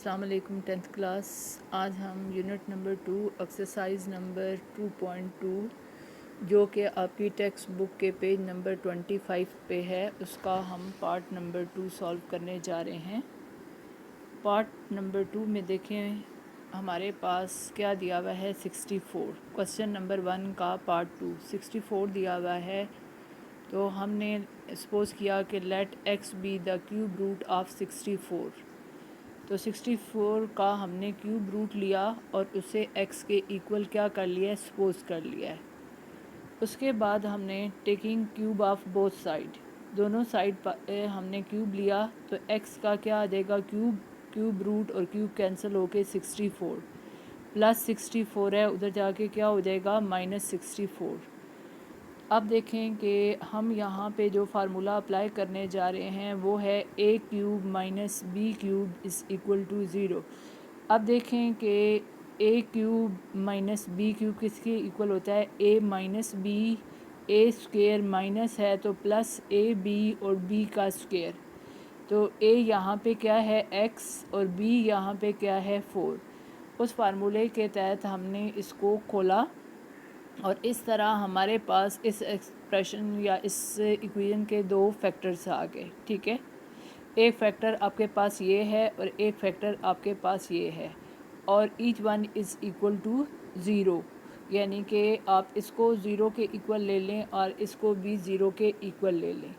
अस्सलाम वालेकुम 10th class. आज हम यूनिट नंबर 2 एक्सरसाइज नंबर 2.2 जो कि आपकी टेक्स्ट बुक के पेज नंबर 25 पे है, उसका हम पार्ट नंबर 2 सॉल्व करने जा रहे हैं। पार्ट नंबर 2 में देखें हमारे पास क्या दिया हुआ है 64। क्वेश्चन नंबर 1 का पार्ट 2 64 दिया हुआ है। तो हमने सपोज किया कि let x be the cube root of 64। तो 64 का हमने क्यूब रूट लिया और उसे x के इक्वल क्या कर लिया है, सपोज कर लिया है। उसके बाद हमने taking cube of both side, दोनों साइड पर हमने क्यूब लिया तो x का क्या आ जाएगा, क्यूब रूट और क्यूब कैंसिल होके 64 प्लस 64 है, उधर जाके क्या हो जाएगा -64। अब देखें कि हम यहाँ पे जो फार्मूला अप्लाई करने जा रहे हैं वो है a cube minus b cube is equal to zero. अब देखें कि a cube minus b cube किसके इक्वल होता है, a minus b, a square minus है तो प्लस a b और b का स्क्वेयर। तो a यहाँ पे क्या है x और b यहाँ पे क्या है 4। उस फार्मूले के तहत हमने इसको खोला और इस तरह हमारे पास इस एक्सप्रेशन या इस इक्वेशन के दो फैक्टर्स आ गए। ठीक है, एक फैक्टर आपके पास ये है और एक फैक्टर आपके पास ये है और each one is equal to zero, यानी कि आप इसको ज़ीरो के इक्वल ले लें और इसको भी ज़ीरो के इक्वल ले लें।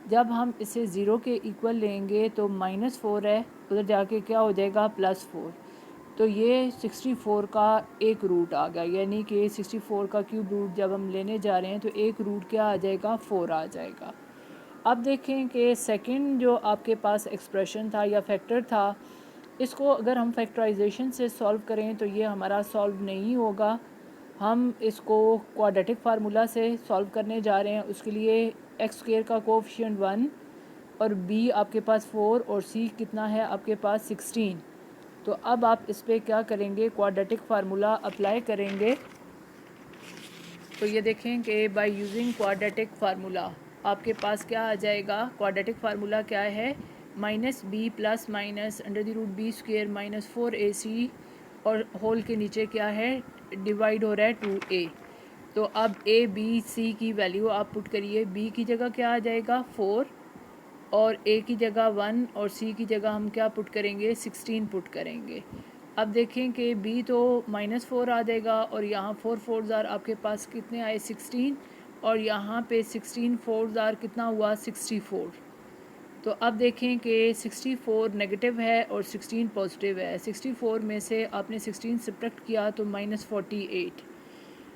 जब हम इसे ज़ीरो के इक्वल लेंगे तो -4 है, उधर जाके क्या हो जाएगा +4। तो ये 64 का एक रूट आ गया, यानी कि 64 का क्यूब रूट जब हम लेने जा रहे हैं तो एक रूट क्या आ जाएगा, 4 आ जाएगा। अब देखें कि सेकंड जो आपके पास एक्सप्रेशन था या फैक्टर था, इसको अगर हम फैक्टराइजेशन से सॉल्व करें तो ये हमारा सॉल्व नहीं होगा। हम इसको क्वाड्रेटिक फार्मूला से सॉल्व करने जा रहे हैं। उसके लिए एक्स स्क्वायर का कोएफिशिएंट 1 और b आपके पास 4 और c कितना है आपके पास 16। तो अब आप इस पर क्या करेंगे, क्वाड्रेटिक फार्मूला अप्लाई करेंगे। तो ये देखें कि बाय यूजिंग क्वाड्रेटिक फार्मूला आपके पास क्या आ जाएगा, क्वाड्रेटिक फार्मूला क्या है, -b plus minus √b square minus 4ac और होल के नीचे क्या है, डिवाइड हो रहा है 2a। तो अब a b c की वैल्यू आप पुट करिए। b की जगह क्या आ जाएगा 4 और a की जगह 1 और c की जगह हम क्या पुट करेंगे 16 पुट करेंगे। अब देखें कि b तो -4 आ जाएगा और यहाँ 4 4 ज़ार आपके पास कितने आए 16 और यहाँ पे 16 4 ज़ार कितना हुआ 64। तो अब देखें कि 64 नेगेटिव है और 16 पॉजिटिव है। 64 में से आपने 16 सब्ट्रैक्ट किया तो -48,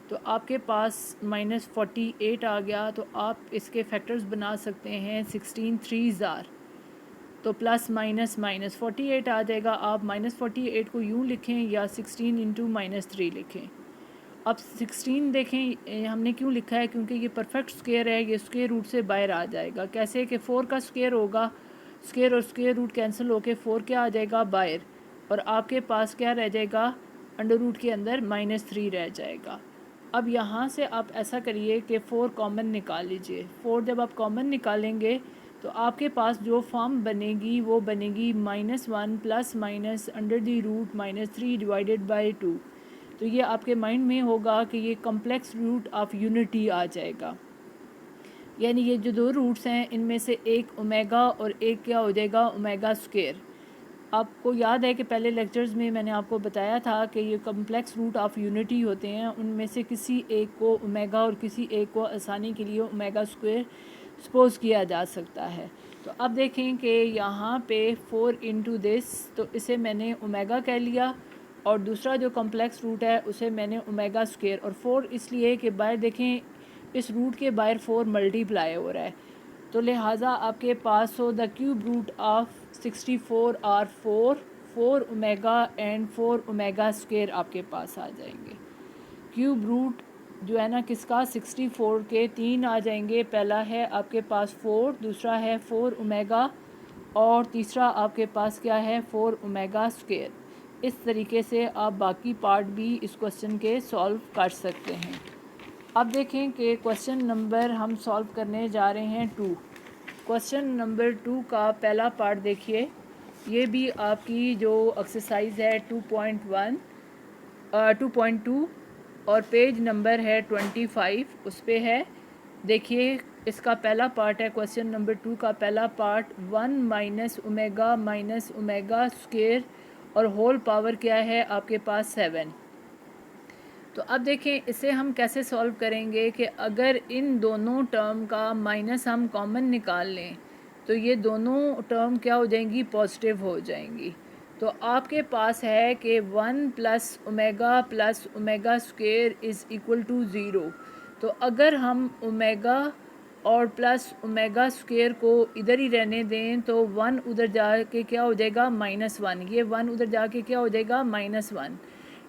तो आपके पास -48 आ गया। तो आप इसके फैक्टर्स बना सकते हैं 16 3 ज़ार, तो प्लस माइनस माइनस 48 आ जाएगा। आप -48 को यूँ लिखें या 16 इंटू -3 लिखें। अब 16 देखें हमने क्यों लिखा है, क्योंकि ये परफेक्ट स्क्वायर है, ये स्क्वायर रूट से बाहर आ जाएगा। कैसे कि 4 का स्क्वायर होगा, स्क्वायर और स्क्वायर रूट कैंसिल होके 4 क्या आ जाएगा बाहर, और आपके पास क्या रह जाएगा अंडर रूट के अंदर -3 रह जाएगा। अब यहाँ से आप ऐसा करिए कि 4 कॉमन निकाल लीजिए। 4 जब आप कॉमन निकालेंगे तो आपके पास जो फॉर्म बनेगी वो बनेगी -1 प्लस माइनस √-3 डिवाइडेड बाई 2। तो ये आपके माइंड में होगा कि ये कम्प्लेक्स रूट ऑफ यूनिटी आ जाएगा, यानी ये जो दो रूट्स हैं इनमें से एक ओमेगा और एक क्या हो जाएगा ओमेगा स्क्वायर। आपको याद है कि पहले लेक्चर्स में मैंने आपको बताया था कि ये कम्प्लेक्स रूट ऑफ यूनिटी होते हैं, उनमें से किसी एक को ओमेगा और किसी एक को आसानी के लिए ओमेगा स्क्वायर सपोज किया जा सकता है। तो अब देखें कि यहाँ पे 4 इंटू दिस, तो इसे मैंने ओमेगा कह लिया और दूसरा जो कॉम्प्लेक्स रूट है उसे मैंने ओमेगा स्क्वायर, और 4 इसलिए कि बाहर देखें इस रूट के बाहर 4 मल्टीप्लाई हो रहा है, तो लिहाजा आपके पास हो the cube root of 64 are 4 omega and 4 omega square आपके पास आ जाएंगे। क्यूब रूट जो है ना किसका 64 के 3 आ जाएंगे। पहला है आपके पास 4, दूसरा है 4 ओमेगा और तीसरा आपके पास क्या है 4 ओमेगा स्क्वायर। इस तरीके से आप बाकी पार्ट भी इस क्वेश्चन के सॉल्व कर सकते हैं। अब देखें कि क्वेश्चन नंबर हम सॉल्व करने जा रहे हैं 2। क्वेश्चन नंबर 2 का पहला पार्ट देखिए ये भी आपकी जो एक्सरसाइज है 2.2 और पेज नंबर है 25 उस पे है। देखिए इसका पहला पार्ट है क्वेश्चन नंबर 2 का पहला पार्ट 1 माइनस ओमेगा स्क्वायर और होल पावर क्या है आपके पास 7। तो अब देखें इसे हम कैसे सॉल्व करेंगे कि अगर इन दोनों टर्म का माइनस हम कॉमन निकाल लें तो ये दोनों टर्म क्या हो जाएंगी, पॉजिटिव हो जाएंगी। तो आपके पास है कि 1 plus omega square is equal to 0। तो अगर हम ओमेगा और प्लस ओमेगा स्क्वायर को इधर ही रहने दें तो 1 उधर जाके क्या हो जाएगा, -1। ये 1 उधर जाके क्या हो जाएगा, -1।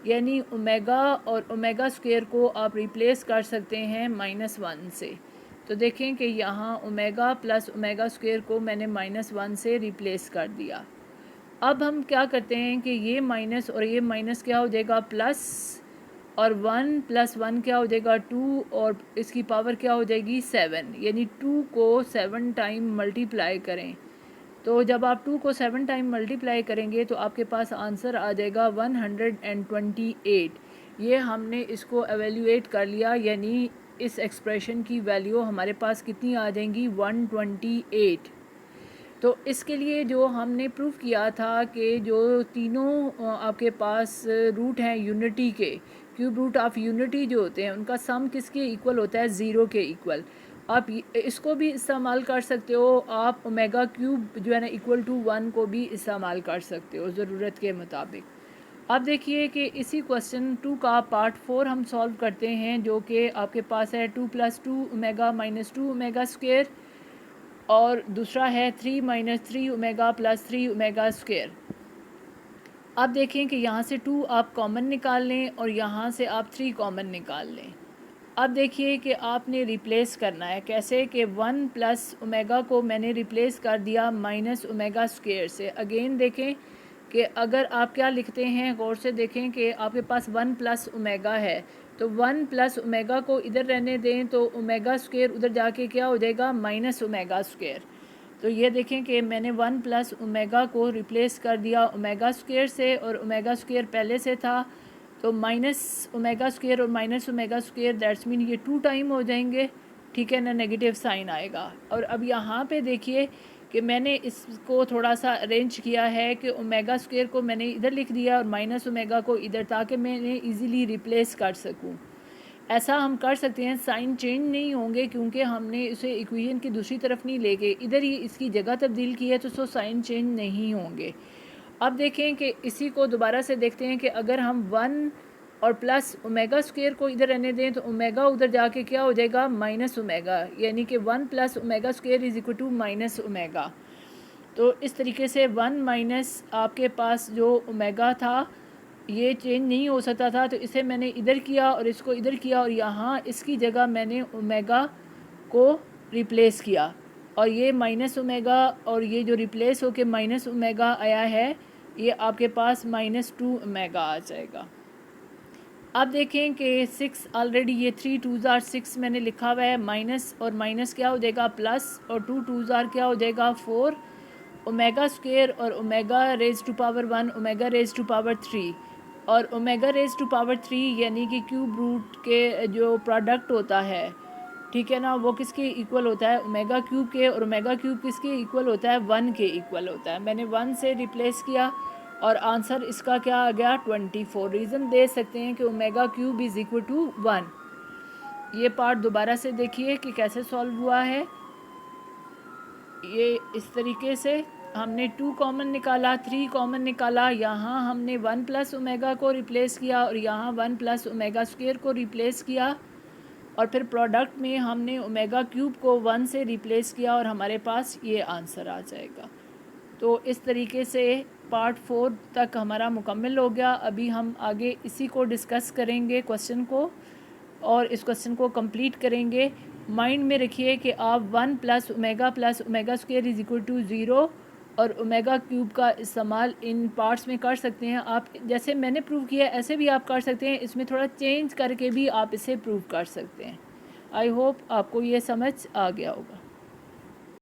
यानी ओमेगा और ओमेगा स्क्वायर को आप रिप्लेस कर सकते हैं -1 से। तो देखें कि यहाँ ओमेगा प्लस ओमेगा स्क्वायर को मैंने -1 से रिप्लेस कर दिया। अब हम क्या करते हैं कि ये माइनस और ये माइनस क्या हो जाएगा, प्लस, और 1 + 1 क्या हो जाएगा 2, और इसकी पावर क्या हो जाएगी 7। यानी 2 को 7 टाइम मल्टीप्लाई करें तो जब आप 2 को 7 टाइम मल्टीप्लाई करेंगे तो आपके पास आंसर आ जाएगा 128। ये हमने इसको एवेल्यूएट कर लिया, यानी इस एक्सप्रेशन की वैल्यू हमारे पास कितनी आ जाएंगी, 128। तो इसके लिए जो हमने प्रूफ किया था कि जो तीनों आपके पास रूट हैं यूनिटी के, क्यूब रूट ऑफ यूनिटी जो होते हैं उनका सम किसके इक्वल होता है, 0 के इक्वल। आप इसको भी इस्तेमाल कर सकते हो, आप ओमेगा क्यूब जो है ना इक्वल टू 1 को भी इस्तेमाल कर सकते हो ज़रूरत के मुताबिक। अब देखिए कि इसी क्वेश्चन 2 का पार्ट 4 हम सॉल्व करते हैं, जो कि आपके पास है 2 + 2 ओमेगा - 2 ओमेगा स्क्वायर, और दूसरा है 3 - 3 ओमेगा + 3 ओमेगा स्क्वायर। अब देखें कि यहाँ से 2 आप कॉमन निकाल लें और यहाँ से आप 3 कॉमन निकाल लें। अब देखिए कि आपने रिप्लेस करना है कैसे, कि 1 + ओमेगा को मैंने रिप्लेस कर दिया -ओमेगा स्क्वायर से। अगेन देखें कि अगर आप क्या लिखते हैं, गौर से देखें कि आपके पास 1 + ओमेगा है, तो 1 + ओमेगा को इधर रहने दें तो ओमेगा स्क्वायर उधर जाके क्या हो जाएगा, -ओमेगा स्क्वायर। तो ये देखें कि मैंने 1 + ओमेगा को रिप्लेस कर दिया ओमेगा स्क्वायर से, और ओमेगा स्क्वायर पहले से था तो -ओमेगा स्क्वायर और -ओमेगा स्क्वायर दैट्स मीन ये 2 टाइम हो जाएंगे, ठीक है ना, नेगेटिव साइन आएगा। और अब यहाँ पे देखिए कि मैंने इसको थोड़ा सा अरेंज किया है कि ओमेगा स्क्वायर को मैंने इधर लिख दिया और -ओमेगा को इधर, ताकि मैंने इजीली रिप्लेस कर सकूं। ऐसा हम कर सकते हैं, साइन चेंज नहीं होंगे क्योंकि हमने इसे इक्वेशन की दूसरी तरफ नहीं लेके इधर ही इसकी जगह तब्दील की है, तो साइन चेंज नहीं होंगे। अब देखें कि इसी को दोबारा से देखते हैं कि अगर हम 1 और प्लस ओमेगा स्क्वायर को इधर रहने दें तो ओमेगा उधर जाके क्या हो जाएगा, -ओमेगा। यानी कि 1 + omega square is equal to -minus omega. तो इस तरीके से 1 माइनस आपके पास जो ओमेगा था ये चेंज नहीं हो सकता था, तो इसे मैंने इधर किया और इसको इधर किया, और यहाँ इसकी जगह मैंने ओमेगा को रिप्लेस किया, और ये -ओमेगा और ये जो रिप्लेस होके -ओमेगा आया है ये आपके पास -2 ओमेगा आ जाएगा। अब देखें कि 6 ऑलरेडी, ये 3 2s are 6 मैंने लिखा हुआ है, माइनस और माइनस क्या हो जाएगा प्लस, और 2 2s are क्या हो जाएगा 4 ओमेगा स्क्वायर, और omega raise to power 1 omega raise to power 3, और ओमेगा रेज टू पावर 3 यानी कि क्यूब रूट के जो प्रोडक्ट होता है, ठीक है ना, वो किसके इक्वल होता है, ओमेगा क्यूब के, और ओमेगा क्यूब किसके इक्वल होता है, 1 के इक्वल होता है। मैंने 1 से रिप्लेस किया और आंसर इसका क्या आ गया, 24। रीज़न दे सकते हैं कि omega cube is equal to 1। ये पार्ट दोबारा से देखिए कि कैसे सॉल्व हुआ है। ये इस तरीके से हमने 2 कॉमन निकाला, 3 कॉमन निकाला, यहाँ हमने 1 + ओमेगा को रिप्लेस किया और यहाँ 1 + ओमेगा स्क्वायर को रिप्लेस किया, और फिर प्रोडक्ट में हमने ओमेगा क्यूब को 1 से रिप्लेस किया और हमारे पास ये आंसर आ जाएगा। तो इस तरीके से पार्ट 4 तक हमारा मुकम्मल हो गया। अभी हम आगे इसी को डिस्कस करेंगे क्वेश्चन को, और इस क्वेश्चन को कंप्लीट करेंगे। माइंड में रखिए कि आप 1 + omega square is equal to 0 और ओमेगा क्यूब का इस्तेमाल इन पार्ट्स में कर सकते हैं। आप जैसे मैंने प्रूव किया ऐसे भी आप कर सकते हैं, इसमें थोड़ा चेंज करके भी आप इसे प्रूव कर सकते हैं। आई होप आपको ये समझ आ गया होगा।